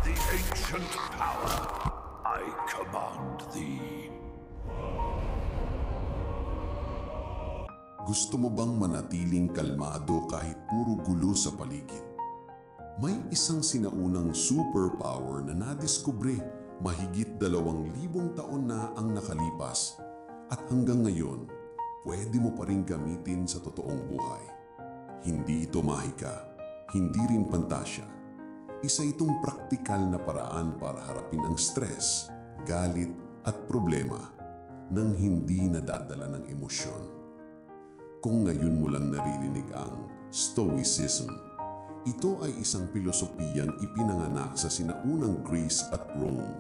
the ancient power. I command thee. Gusto mo bang manatiling kalmado kahit puro gulo sa paligid? May isang sinaunang superpower na nadiskubre mahigit 2,000 taon na ang nakalipas at hanggang ngayon, pwede mo pa rin gamitin sa totoong buhay. Hindi ito mahika, hindi rin pantasya. Isa itong praktikal na paraan para harapin ang stress, galit at problema nang hindi nadadala ng emosyon. Kung ngayon mo lang naririnig ang Stoicism, ito ay isang pilosopiyang ipinanganak sa sinaunang Greece at Rome.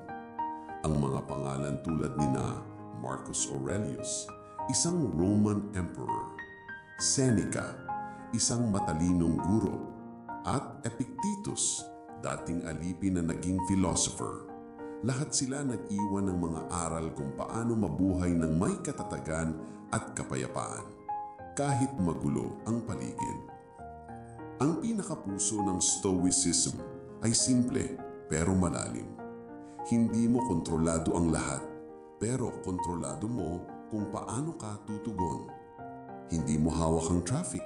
Ang mga pangalan tulad nina Marcus Aurelius, isang Roman emperor, Seneca, isang matalinong guro, at Epictetus, dating alipin na naging philosopher. Lahat sila nag-iwan ng mga aral kung paano mabuhay ng may katatagan at kapayapaan, kahit magulo ang paligid. Ang pinakapuso ng Stoicism ay simple pero malalim. Hindi mo kontrolado ang lahat, pero kontrolado mo kung paano ka tutugon. Hindi mo hawak ang traffic,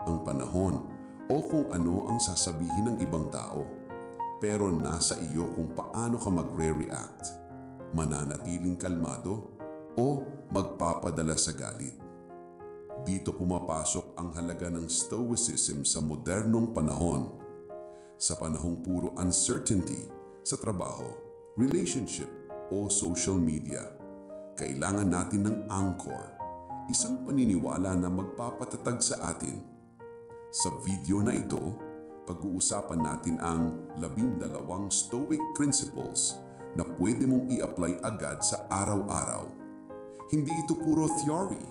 ang panahon, o kung ano ang sasabihin ng ibang tao. Pero nasa iyo kung paano ka magre-react. Mananatiling kalmado o magpapadala sa galit. Dito pumapasok ang halaga ng Stoicism sa modernong panahon. Sa panahong puro uncertainty sa trabaho, relationship o social media, kailangan natin ng anchor, isang paniniwala na magpapatatag sa atin. Sa video na ito, pag-uusapan natin ang 12 Stoic Principles na pwede mong i-apply agad sa araw-araw. Hindi ito puro theory,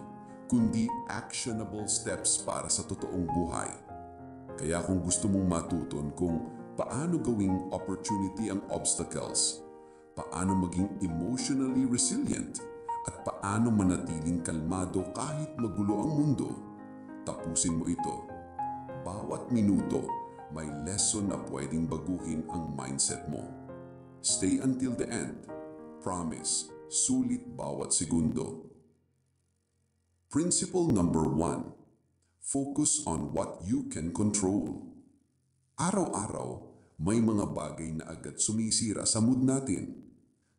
kundi actionable steps para sa totoong buhay. Kaya kung gusto mong matuton kung paano gawing opportunity ang obstacles, paano maging emotionally resilient, at paano manatiling kalmado kahit magulo ang mundo, tapusin mo ito. Bawat minuto, may lesson na pwedeng baguhin ang mindset mo. Stay until the end. Promise, sulit bawat segundo. Principle number 1. Focus on what you can control. Araw-araw, may mga bagay na agad sumisira sa mood natin.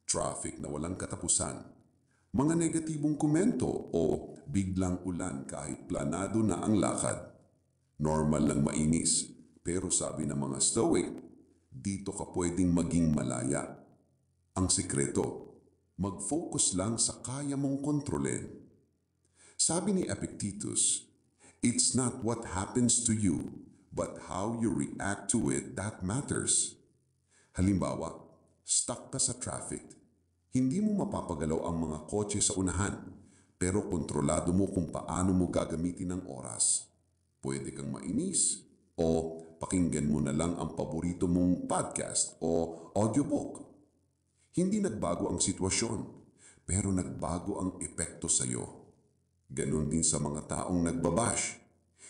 Traffic na walang katapusan, mga negatibong komento o biglang ulan kahit planado na ang lakad. Normal lang mainis, pero sabi ng mga Stoic, dito ka pwedeng maging malaya. Ang sikreto, mag-focus lang sa kaya mong kontrolin. Sabi ni Epictetus, it's not what happens to you, but how you react to it that matters. Halimbawa, stuck ka sa traffic. Hindi mo mapapagalaw ang mga kotse sa unahan, pero kontrolado mo kung paano mo gagamitin ang oras. Pwede kang mainis o pakinggan mo na lang ang paborito mong podcast o audiobook. Hindi nagbago ang sitwasyon, pero nagbago ang epekto sa iyo. Ganon din sa mga taong nagbabash.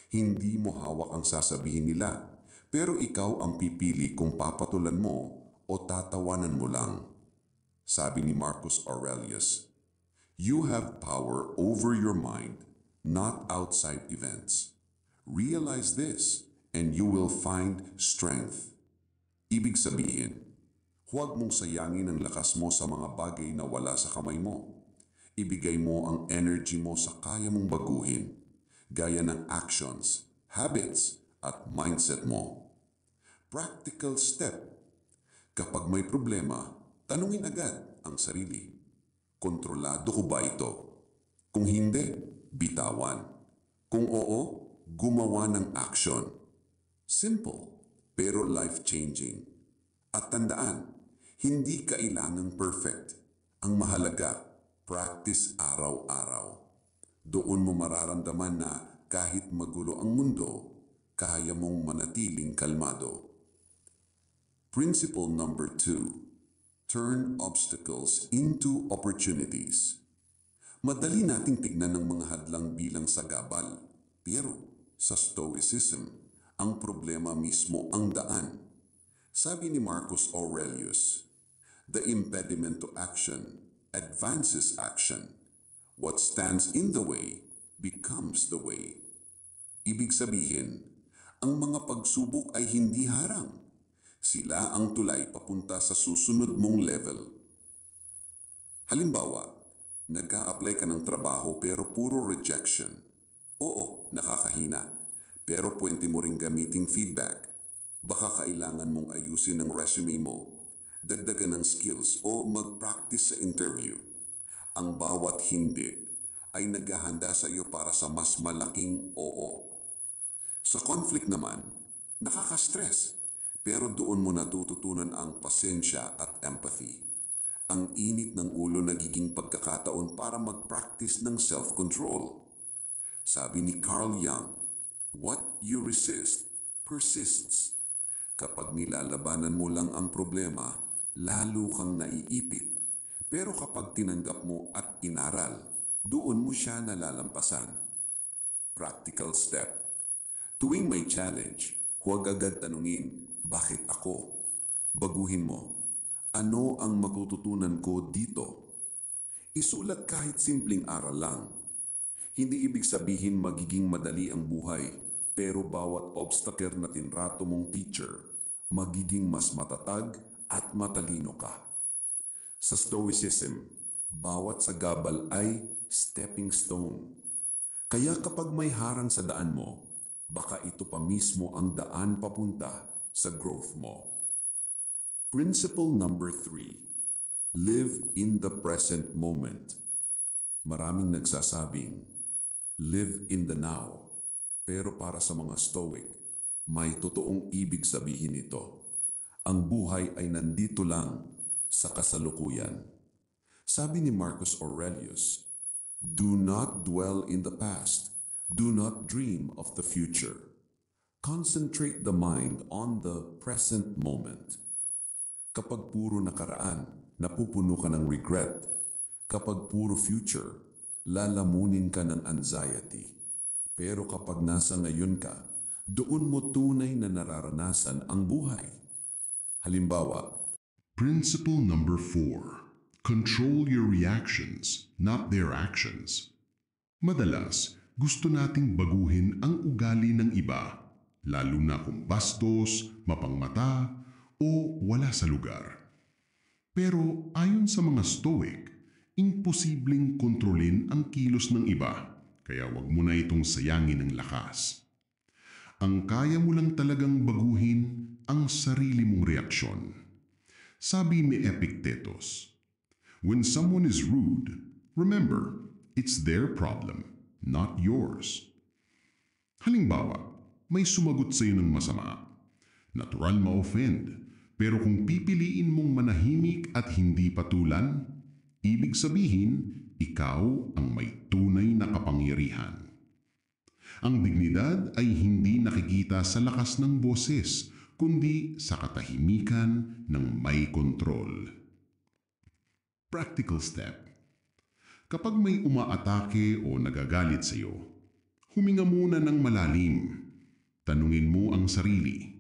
Hindi mo hawak ang sasabihin nila, pero ikaw ang pipili kung papatulan mo o tatawanan mo lang. Sabi ni Marcus Aurelius, you have power over your mind, not outside events. Realize this, and you will find strength. Ibig sabihin, huwag mong sayangin ang lakas mo sa mga bagay na wala sa kamay mo. Ibigay mo ang energy mo sa kaya mong baguhin, gaya ng actions, habits, at mindset mo. Practical step. Kapag may problema, tanungin agad ang sarili. Kontrolado ko ba ito? Kung hindi, bitawan. Kung oo, gumawa ng action. Simple, pero life-changing. At tandaan, hindi kailangang perfect. Ang mahalaga, practice araw-araw. Doon mo mararamdaman na kahit magulo ang mundo, kaya mong manatiling kalmado. Principle number 2. Turn obstacles into opportunities. Madali nating tignan ng mga hadlang bilang sagabal, pero sa Stoicism, ang problema mismo ang daan. Sabi ni Marcus Aurelius, "The impediment to action advances action. What stands in the way becomes the way." Ibig sabihin, ang mga pagsubok ay hindi harang. Sila ang tulay papunta sa susunod mong level. Halimbawa, nag-a-apply ka ng trabaho pero puro rejection. Oo, nakakahina. Pero pwede mo ring gamiting feedback. Baka kailangan mong ayusin ang resume mo, dagdagan ng skills o mag-practice sa interview. Ang bawat hindi ay naghahanda sa iyo para sa mas malaking oo. Sa conflict naman, nakaka-stress. Pero doon mo natututunan ang pasensya at empathy. Ang init ng ulo nagiging pagkakataon para mag-practice ng self-control. Sabi ni Carl Jung, "What you resist persists." Kapag nilalabanan mo lang ang problema, lalo kang naiipit. Pero kapag tinanggap mo at inaral, doon mo siya nalalampasan. Practical step. Tuwing may challenge, huwag agad tanungin, "Bakit ako?" Baguhin mo, "Ano ang matututunan ko dito?" Isulat kahit simpleng aral lang. Hindi ibig sabihin magiging madali ang buhay, pero bawat obstacle na tinrato mong teacher, magiging mas matatag at matalino ka. Sa Stoicism, bawat sagabal ay stepping stone. Kaya kapag may harang sa daan mo, baka ito pa mismo ang daan papunta sa growth mo. Principle number 3. Live in the present moment. Maraming nagsasabing, live in the now. Pero para sa mga Stoic, may totoong ibig sabihin nito. Ang buhay ay nandito lang sa kasalukuyan. Sabi ni Marcus Aurelius, "Do not dwell in the past. Do not dream of the future. Concentrate the mind on the present moment." Kapag puro nakaraan, napupuno ka ng regret. Kapag puro future, lalamunin ka ng anxiety. Pero kapag nasa ngayon ka, doon mo tunay na nararanasan ang buhay. Halimbawa, Principle number 4. Control your reactions, not their actions. Madalas, gusto nating baguhin ang ugali ng iba, lalo na kung bastos, mapangmata, o wala sa lugar. Pero ayon sa mga Stoic, imposibleng kontrolin ang kilos ng iba, kaya wag mo na itong sayangin ng lakas. Ang kaya mo lang talagang baguhin ang sarili mong reaksyon. Sabi ni Epictetus, "When someone is rude, remember, it's their problem, not yours." Halimbawa, may sumagot sa iyo ng masama. Natural ma-offend, pero kung pipiliin mong manahimik at hindi patulan, ibig sabihin, ikaw ang may tunay na kapangyarihan. Ang dignidad ay hindi nakikita sa lakas ng boses, kundi sa katahimikan ng may kontrol. Practical step. Kapag may umaatake o nagagalit sa iyo, huminga muna ng malalim. Tanungin mo ang sarili,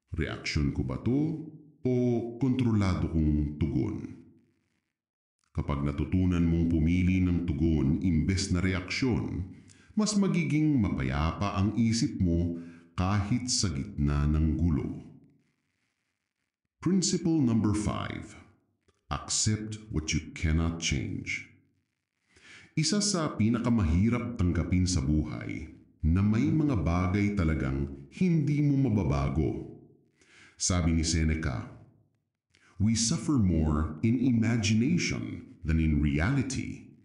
reaksyon ko ba to o kontrolado kong tugon? Kapag natutunan mong pumili ng tugon imbes na reaksyon, mas magiging mapayapa ang isip mo kahit sa gitna ng gulo. Principle number 5. Accept what you cannot change. Isa sa pinakamahirap tanggapin sa buhay na may mga bagay talagang hindi mo mababago. Sabi ni Seneca, "We suffer more in imagination than in reality."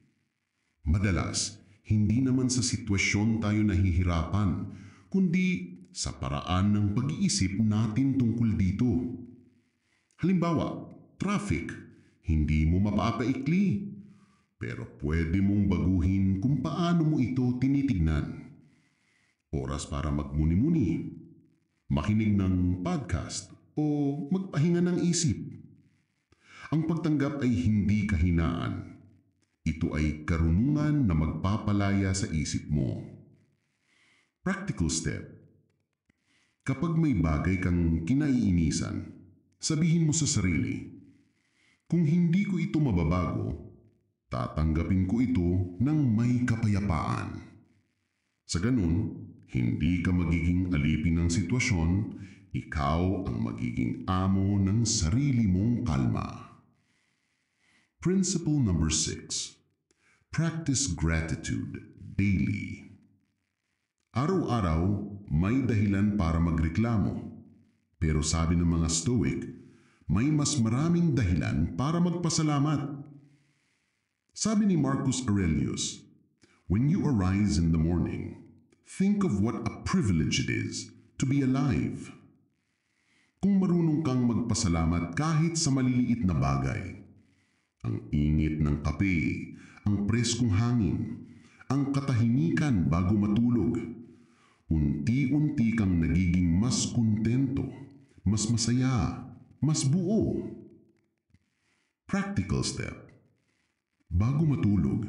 Madalas, hindi naman sa sitwasyon tayo nahihirapan, kundi sa paraan ng pag-iisip natin tungkol dito. Halimbawa, traffic, hindi mo mapapaikli, pero pwede mong baguhin kung paano mo ito tinitignan. Oras para magmuni-muni, makinig ng podcast o magpahinga ng isip. Ang pagtanggap ay hindi kahinaan. Ito ay karunungan na magpapalaya sa isip mo. Practical step. Kapag may bagay kang kinaiinisan, sabihin mo sa sarili, kung hindi ko ito mababago, tatanggapin ko ito ng may kapayapaan. Sa ganun, hindi ka magiging alipin ng sitwasyon, ikaw ang magiging amo ng sarili mong kalma. Principle number 6. Practice gratitude daily. Araw-araw, may dahilan para magreklamo. Pero sabi ng mga Stoic, may mas maraming dahilan para magpasalamat. Sabi ni Marcus Aurelius, when you arise in the morning, think of what a privilege it is to be alive. Kung marunong kang magpasalamat kahit sa maliliit na bagay, ang init ng kape, ang preskong hangin, ang katahimikan bago matulog, unti-unti kang nagiging mas kontento, mas masaya, mas buo. Practical step. Bago matulog,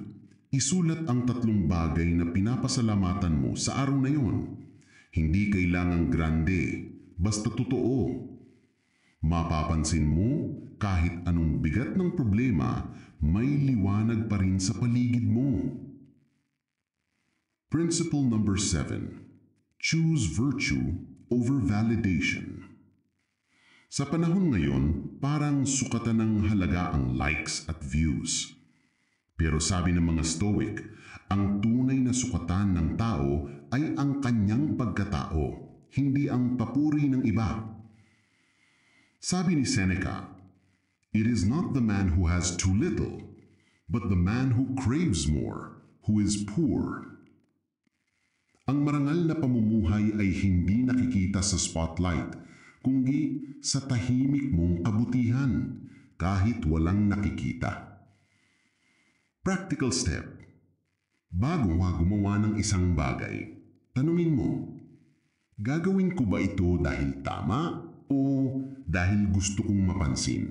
isulat ang 3 bagay na pinapasalamatan mo sa araw na yon. Hindi kailangang grande, basta totoo. Mapapansin mo kahit anong bigat ng problema, may liwanag pa rin sa paligid mo. Principle number 7. Choose virtue over validation. Sa panahon ngayon, parang sukatan ng halaga ang likes at views. Pero sabi ng mga Stoic, ang tunay na sukatan ng tao ay ang kanyang pagkatao, hindi ang papuri ng iba. Sabi ni Seneca, it is not the man who has too little, but the man who craves more, who is poor. Ang marangal na pamumuhay ay hindi nakikita sa spotlight, kundi sa tahimik mong kabutihan, kahit walang nakikita. Practical step. Bago ka gumawa ng isang bagay, tanungin mo, gagawin ko ba ito dahil tama o dahil gusto kong mapansin?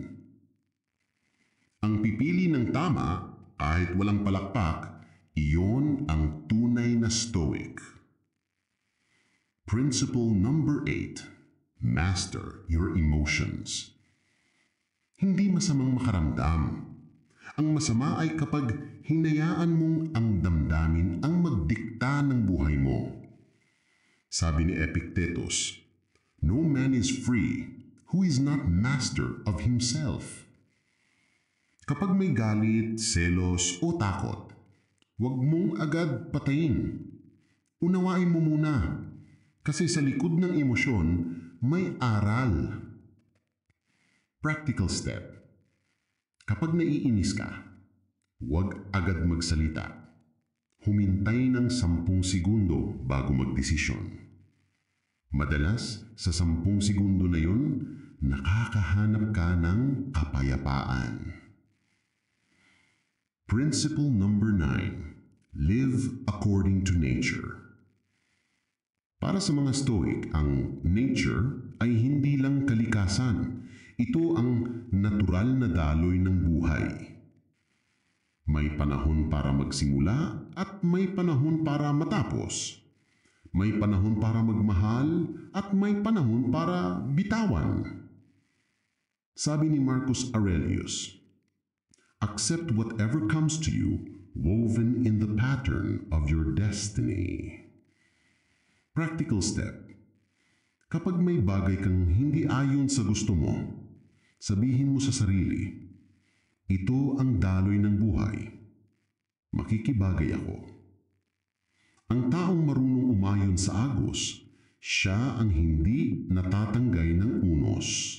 Ang pipili ng tama, kahit walang palakpak, iyon ang tunay na Stoic. Principle number 8. Master your emotions. Hindi masamang makaramdam. Ang masama ay kapag hinayaan mong ang damdamin ang magdikta ng buhay mo. Sabi ni Epictetus, no man is free who is not master of himself. Kapag may galit, selos o takot, huwag mong agad patayin. Unawain mo muna. Kasi sa likod ng emosyon, may aral. Practical step. Kapag naiinis ka, huwag agad magsalita. Humintay ng 10 segundo bago magdesisyon. Madalas, sa 10 segundo na yun, nakakahanap ka ng kapayapaan. Principle number 9. Live according to nature. Para sa mga Stoic, ang nature ay hindi lang kalikasan. Ito ang natural na daloy ng buhay. May panahon para magsimula at may panahon para matapos. May panahon para magmahal at may panahon para bitawan. Sabi ni Marcus Aurelius, accept whatever comes to you woven in the pattern of your destiny. Practical step. Kapag may bagay kang hindi ayon sa gusto mo, sabihin mo sa sarili, ito ang daloy ng buhay. Makikibagay ako. Ang taong marunong umayon sa agos, siya ang hindi natatanggay ng unos.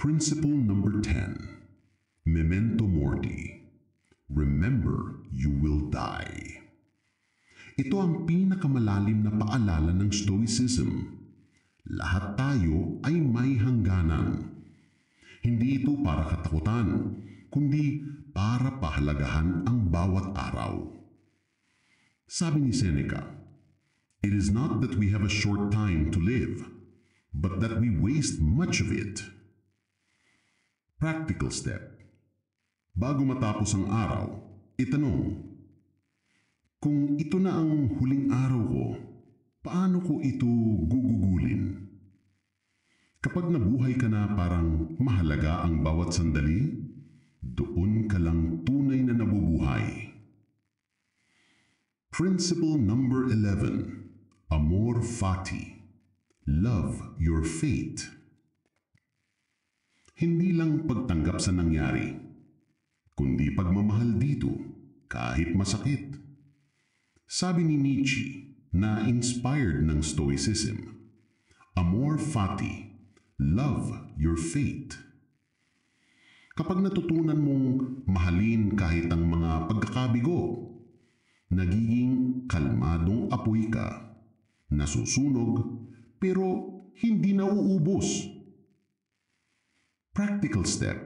Principle number 10. Memento mori. Remember you will die. Ito ang pinakamalalim na paalala ng Stoicism. Lahat tayo ay may hangganan. Hindi ito para katakutan, kundi para pahalagahan ang bawat araw. Sabi ni Seneca, it is not that we have a short time to live, but that we waste much of it. Practical step. Bago matapos ang araw, itanong, kung ito na ang huling araw ko, Paano ko ito gugugulin? Kapag nabuhay ka na parang mahalaga ang bawat sandali, doon ka lang tunay na nabubuhay. Principle number 11. Amor fati. Love your fate. Hindi lang pagtanggap sa nangyari, kundi pagmamahal dito kahit masakit. Sabi ni Nietzsche na inspired ng Stoicism, Amor fati. Love your fate. Kapag natutunan mong mahalin kahit ang mga pagkakabigo, nagiging kalmadong apoy ka, nasusunog pero hindi nauubos. Practical step.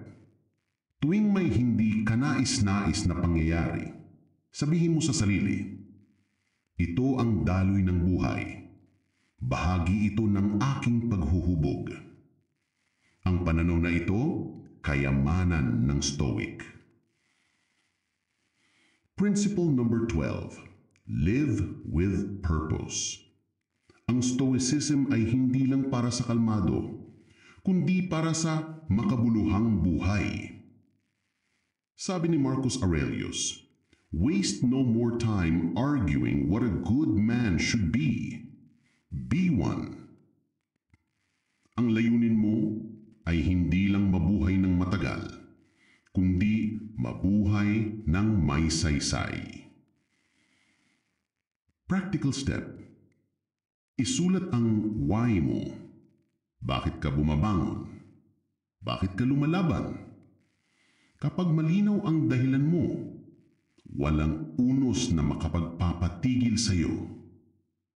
Tuwing may hindi kanais-nais na pangyayari, sabihin mo sa sarili, ito ang daloy ng buhay. Bahagi ito ng aking paghuhubog. Ang pananaw na ito, kayamanan ng Stoic. Principle number 12. Live with purpose. Ang Stoicism ay hindi lang para sa kalmado, kundi para sa makabuluhang buhay. Sabi ni Marcus Aurelius, waste no more time arguing what a good man should be. Be one. Ang layunin mo ay hindi lang mabuhay ng matagal, kundi mabuhay ng may saysay. Practical step. Isulat ang why mo. Bakit ka bumabangon? Bakit ka lumalaban? Kapag malinaw ang dahilan mo, walang unos na makapagpapatigil sa iyo.